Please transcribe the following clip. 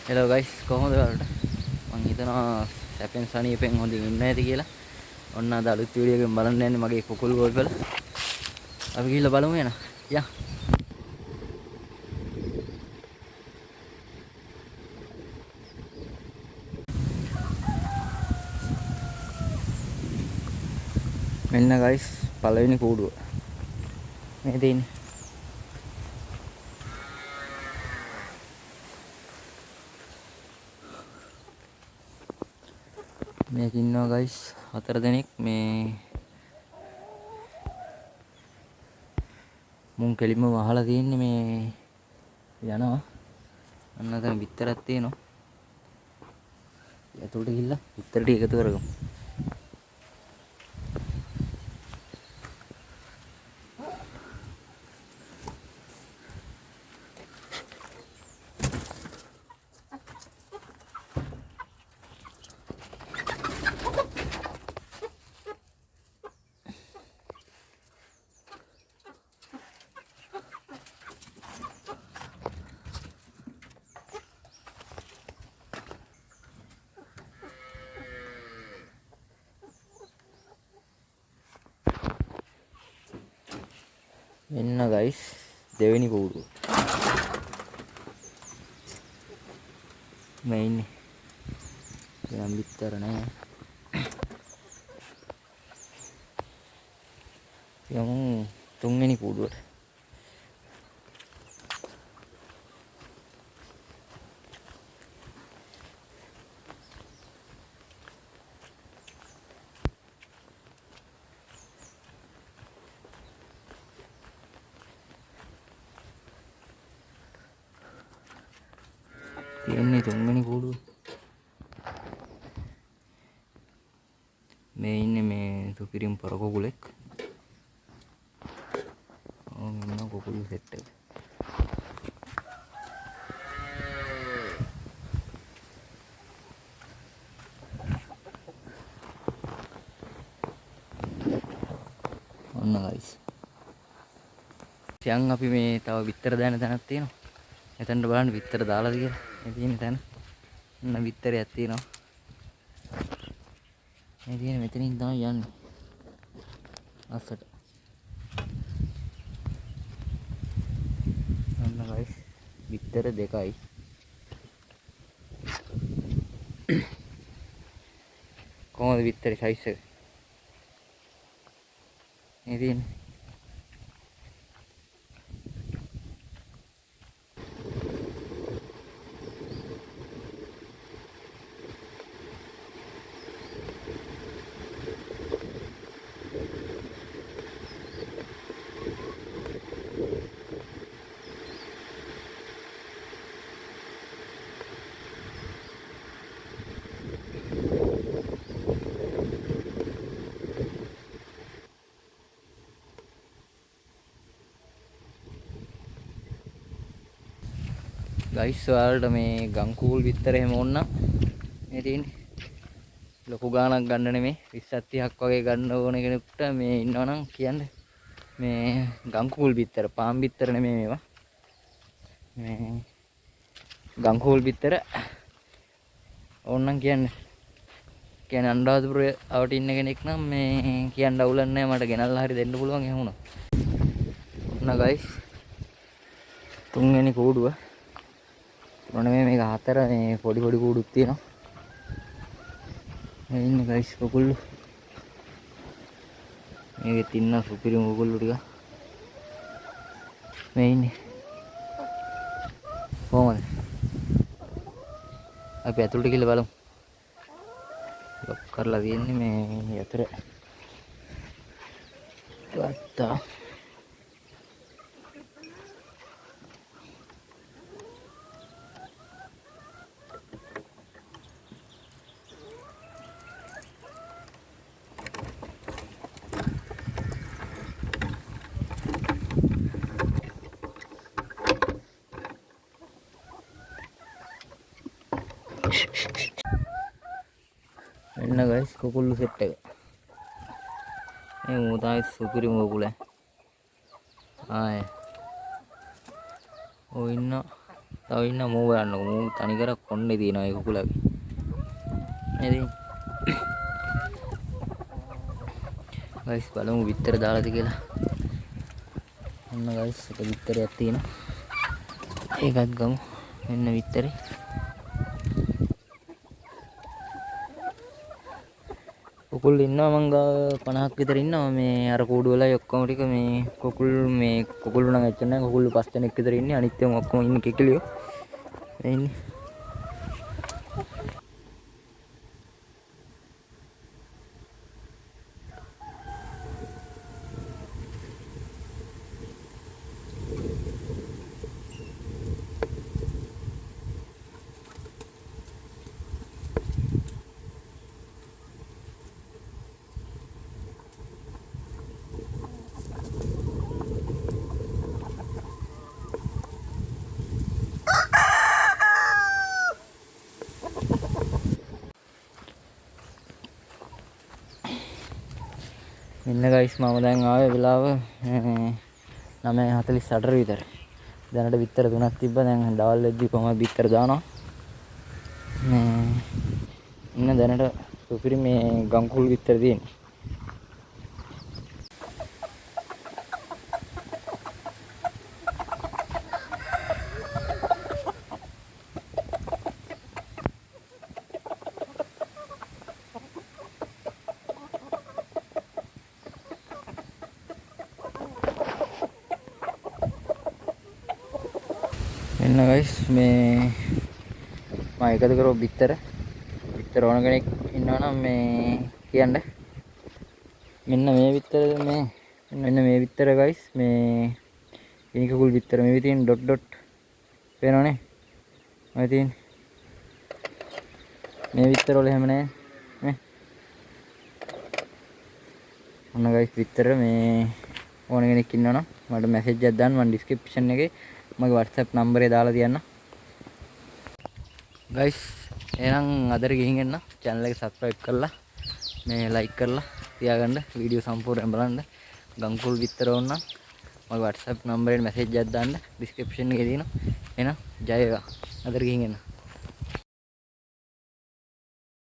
Hello guys කොහොමද ඔයාලට? මං හිතනවා සැපෙන් සනීපෙන් හොඳින් ඉන්න ඇති කියලා. ඔන්න අද අලුත් වීඩියෝ එකක් බලන්න යන්නේ මගේ කුකුල් ගොල්වල. අපි ගිහිල්ලා බලමු එන. යා. මෙන්න ගයිස් පළවෙනි කූඩුව. මේ තියෙන්නේ. මේක ඉන්නවා ගයිස් 4 දෙනෙක් මේ මුන් කෙලින්ම වහලා තියෙන්නේ මේ යනවා. අන්න අතන බිත්තරක් තියෙනවා. ඒතකොට ගිහිල්ලා බිත්තර ටික එකතු කරගමු. මෙන්න ගයිස් දෙවෙනි කූඩුව. මේ ඉන්නේ. දැන් බිත්තර නෑ. යමු තුන්වෙනි කූඩුවට. තියෙන්නේ තුන්වෙනි කූඩුව. මේ ඉන්නේ මේ සුපිරිම පොර කුකුලෙක්. මෙන්න කුකුළු සෙට් එක. ඔන්න ගයිස්. දැන් අපි මේ තව බිත්තර දාන තැනක් තියෙනවා. එතනට බලන්න බිත්තර දාලාද කියලා. මේ තියෙන තැන. ඔන්න බිත්තරයක් තියෙනවා. මේ තියෙන මෙතනින් තමයි යන්නේ. අස්සට. ඔන්න ගයිස්. බිත්තර දෙකයි. කොහොමද බිත්තරේ සයිස් එක? මේ තියෙන්නේ. ගයිස් ඔයාලට මේ ගංකූල් බිත්තර එහෙම ඕන නම් මේ තියෙන්නේ ලොකු ගාණක් ගන්න නෙමෙයි 20ක් 30ක් වගේ ගන්න ඕන කෙනෙකුට මේ ඉන්නවනම් කියන්න මේ ගංකූල් බිත්තර පාම් බිත්තර නෙමෙයි මේවා මේ ගංකූල් බිත්තර ඕන නම් කියන්න කියන්නේ අනුරාධපුරේ අවට ඉන්න කෙනෙක් නම් මේ කියන්න අවුලක් නැහැ මට ගෙනල්ලා හරි දෙන්න පුළුවන් එහෙම උනා. ඔන්න ගයිස් තුන්වෙනි කූඩුව මොන මේක හතර මේ පොඩි පොඩි කූඩුක් තියෙනවා. මේ ඉන්නේ ගයිස් කුකුල්ලු. මේකෙත් ඉන්න සුපිරිම කුකුල්ලු ටික. මේ ඉන්නේ. කොහමද? අපි ඇතුළට ගිහලා බලමු. ලොක් කරලා තියෙන්නේ මේ යතර. ගත්තා. මෙන්න ගයිස් කුකුල්ලු සෙට් එක. මේ මොතායි සුපිරිම කුකුල. ආයේ. ඔය ඉන්න තව ඉන්න මූ බලන්නකො. මූ තනිකර කොණ්ඩේ තියෙනවා ඒ කුකුලගේ. ඉතින් ගයිස් බලමු විතර දාලාද කියලා. ඔන්න ගයිස් එක විතරයක් තියෙනවා. ඒකත් ගමු. මෙන්න විතරේ. කුකුල් ඉන්නවා මං ගාව 50ක් විතර ඉන්නවා. මේ අර කූඩු වලයි ඔක්කොම ටික මේ කුකුල් නම් ඇත්තට නෑ. කුකුල් 5 දෙනෙක් විතර ඉන්නේ. අනිත් ඒවා ඔක්කොම ඉන්නේ කෙකිලියෝ. මේ ඉන්නේ. මෙන්න ගයිස් මම දැන් ආවේ වෙලාව 9:48 විතර. දැනට බිත්තර 3ක් තිබ්බා. දැන් දවල් වෙද්දී කොහමද බිත්තර දානවා. මේ ඉන්න දැනට සුපිරි මේ ගංකුල් බිත්තර තියෙන්නේ. එන්න ගයිස් මේ මම එකතු කරව බිත්තර ඕන කෙනෙක් ඉන්නවනම් මේ කියන්න. මෙන්න මේ බිත්තර මෙන්න මේ බිත්තර ගයිස් මේ ගිනිකුකුල් බිත්තර මේ තියෙන ඩොට් පේනවනේ. ඔය තියෙන මේ බිත්තර වල එහෙම නෑ මේ. ඔන්න ගයිස් බිත්තර මේ ඕන කෙනෙක් ඉන්නවනම් මට මැසේජ් එකක් දාන්න. මම ඩිස්ක්‍රිප්ෂන් එකේ මගේ WhatsApp නම්බරේ දාලා තියන්න. ගයිස් එහෙනම් අදට ගිහින් එන්න. channel එක subscribe කරලා මේ like කරලා තියාගන්න. වීඩියෝ සම්පූර්ණයෙන් බලන්න. ගංකුල් විතර ඕන නම් මගේ WhatsApp නම්බරේට මැසේජ් එකක් දාන්න. ඩිස්ක්‍රිප්ෂන් එකේ තියෙනවා. එහෙනම් ජය වේවා. අදට ගිහින් එන්න.